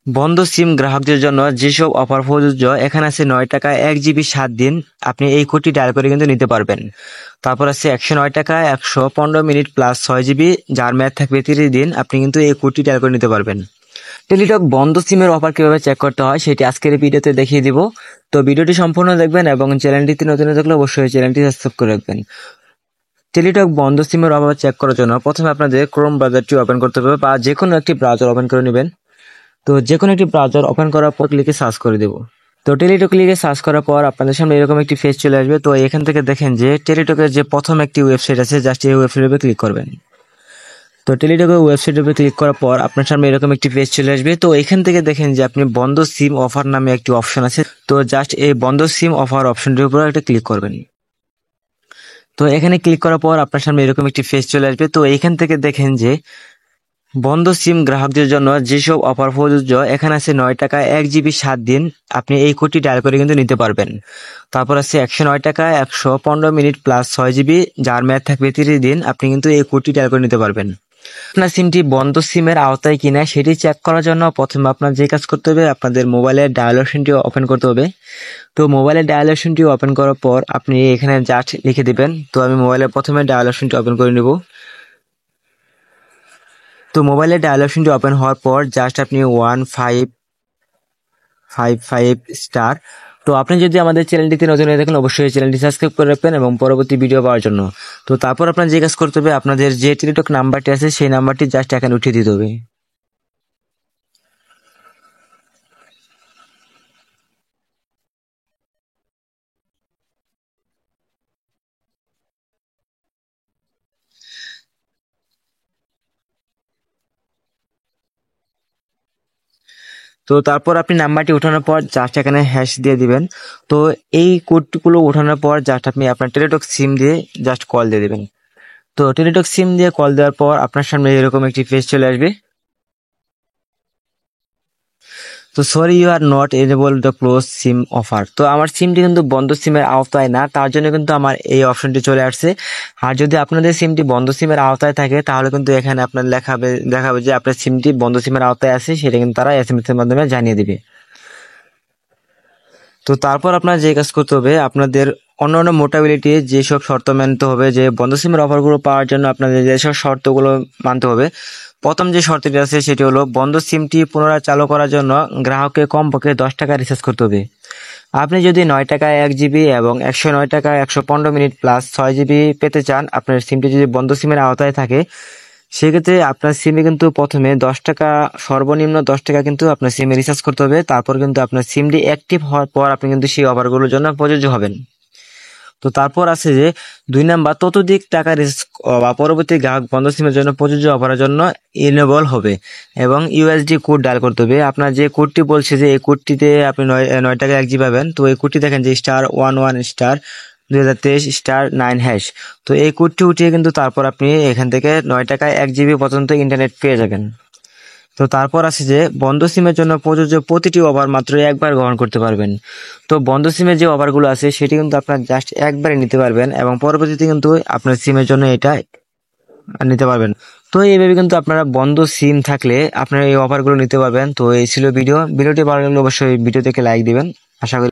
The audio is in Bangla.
বন্ধ সিম গ্রাহকদের জন্য যেসব অফার প্রযোজ্য এখানে আছে 9 টাকায় 1 জিবি 7 দিন আপনি এই কোডটি ডায়াল করে কিন্তু নিতে পারবেন। তারপর আছে 109 টাকায় 115 মিনিট প্লাস 6 জিবি যার মেয়াদ থাকবে 30 দিন আপনি কিন্তু এই কোডটি ডায়াল করে নিতে পারবেন। টেলিটক বন্ধ সিমের অফার কিভাবে চেক করতে হয় সেটি আজকের এই ভিডিওতে দেখিয়ে দিব। তো ভিডিওটি সম্পূর্ণ দেখবেন এবং চ্যানেলটিতে নতুন থাকলে অবশ্যই চ্যানেলটি সাবস্ক্রাইব করে রাখবেন। টেলিটক বন্ধ সিমের অফার চেক করার জন্য প্রথমে আপনাদের ক্রোম ব্রাউজারটি ওপেন করতে হবে বা যে কোনো একটি ব্রাউজার ওপেন করে নেবেন। তো যে কোনো একটি ব্রাউজার ওপেন করার পর লিখে সার্চ করে দেব। তো টেলিটক লিখে সার্চ করার পর আপনাদের সামনে এরকম একটি পেজ চলে আসবে। তো এখান থেকে দেখেন যে টেলিটকের যে প্রথম একটি ওয়েবসাইট আছে, জাস্ট এই ওয়েবসাইটের উপর ক্লিক করবেন। তো টেলিটকের ওয়েবসাইটের উপর ক্লিক করার পর আপনার সামনে এরকম একটি পেজ চলে আসবে। তো এখান থেকে দেখেন যে আপনি বন্ধ সিম অফার নামে একটি অপশন আছে। তো জাস্ট এই বন্ধ সিম অফার অপশনটির উপর একটা ক্লিক করবেন। তো এখানে ক্লিক করার পর আপনার সামনে এরকম একটি পেজ চলে আসবে। তো এইখান থেকে দেখেন যে বন্ধ সিম গ্রাহকদের জন্য যেসব অফার প্রযোজ্য এখানে আছে 9 টাকায় 1 জিবি 7 দিন আপনি এই কোডটি ডায়াল করে কিন্তু নিতে পারবেন। তারপর আছে 109 টাকায় 115 মিনিট প্লাস 6 জিবি যার মেয়াদ থাকবে 30 দিন আপনি কিন্তু এই কোডটি ডায়াল করে নিতে পারবেন। আপনার সিমটি বন্ধ সিমের আওতায় কিনা সেটি চেক করার জন্য প্রথমে আপনার যে কাজ করতে হবে, আপনাদের মোবাইলের ডায়াল অপশনটি ওপেন করতে হবে। তো মোবাইলের ডায়াল অপশনটি ওপেন করার পর আপনি এখানে জাস্ট লিখে দিবেন। তো আমি মোবাইলের প্রথমে ডায়াল অপশনটি ওপেন করে নেব। তো মোবাইলের ডায়াল অপশনটি ওপেন হওয়ার পর জাস্ট আপনি 1555 *। তো আপনি যদি আমাদের চ্যানেলটিতে নতুন হয়ে থাকেন অবশ্যই চ্যানেলটি সাবস্ক্রাইব করে রাখবেন এবং পরবর্তী ভিডিও পাওয়ার জন্য। তো তারপর আপনার যে কাজ করতে হবে, আপনাদের যে টেলিটক নাম্বারটি আছে সেই নাম্বারটি জাস্ট এখানে উঠিয়ে দিতে হবে। তো তারপর আপনি নাম্বারটি উঠানোর পর জাস্ট এখানে হ্যাশ দিয়ে দিবেন। তো এই কোডগুলো উঠানোর পর জাস্ট আপনি আপনার টেলিটক সিম দিয়ে জাস্ট কল দিয়ে দিবেন। তো টেলিটক সিম দিয়ে কল দেওয়ার পর আপনার সামনে এরকম একটি পেজ চলে আসবে। তো sorry you are not enable the close SIM offer. তো আমার সিমটি কিন্তু বন্ধ সিমের আওতায় না, তার জন্য কিন্তু আমার এই অপশনটি চলে আসছে। আর যদি আপনাদের সিমটি বন্ধ সিমের আওতায় থাকে তাহলে কিন্তু এখানে আপনার দেখাবে যে আপনার সিমটি বন্ধ সিমের আওতায় আছে, সেটা কিন্তু তারা এসএমএস এর মাধ্যমে জানিয়ে দিবে। তো তারপর আপনার যে কাজ করতে হবে, আপনাদের অন্যান্য মোটাবিলিটি যেসব শর্ত মানতে হবে, যে বন্ধ সিমের অফারগুলো পাওয়ার জন্য আপনাদের যেসব শর্তগুলো মানতে হবে। প্রথম যে শর্তটি আছে সেটি হলো বন্ধ সিমটি পুনরায় চালু করার জন্য গ্রাহককে কমপক্ষে 10 টাকা রিচার্জ করতে হবে। আপনি যদি 9 টাকায় 1 জিবি এবং 109 টাকায় 115 মিনিট প্লাস 6 জিবি পেতে চান, আপনার সিমটি যদি বন্ধ সিমের আওতায় থাকে সেক্ষেত্রে আপনার সিমে কিন্তু প্রথমে 10 টাকা, সর্বনিম্ন 10 টাকা কিন্তু আপনার সিমে রিচার্জ করতে হবে। তারপর কিন্তু আপনার সিমটি অ্যাক্টিভ হওয়ার পর আপনি কিন্তু সেই অফারগুলোর জন্য প্রযোজ্য হবেন। তো তারপর আছে যে 2 নাম্বার, ততোধিক টাকা রিচার্জ বা পরবর্তী গ্রাহক বন্ধ সিমের জন্য প্রযোজ্য অফারের জন্য ইনেবল হবে এবং ইউএসডি কোড ডায়াল করতে হবে। আপনার যে কোডটি বলছে যে এই কোডটিতে আপনি 9 টাকা 1 জিবি পাবেন। তো এই কোডটি দেখেন যে *11*2023*9#। তো এই কোডটি উঠিয়ে কিন্তু তারপর আপনি এখান থেকে 9 টাকায় 1 জিবি পর্যন্ত ইন্টারনেট পেয়ে যাবেন। তো তারপর আছে যে বন্ধ সিমের জন্য প্রযোজ্য প্রতিটি অফার মাত্র একবার গ্রহণ করতে পারবেন। তো বন্ধ সিমের যে অফারগুলো আছে সেটি কিন্তু আপনার জাস্ট একবারে নিতে পারবেন এবং পরবর্তীতে কিন্তু আপনার সিমের জন্য এটা নিতে পারবেন। তো এইভাবে কিন্তু আপনারা বন্ধ সিম থাকলে আপনারা এই অফারগুলো নিতে পারবেন। তো এই ছিল ভিডিওটি ভালো লাগলে অবশ্যই ভিডিও থেকে লাইক দিবেন। আশা করি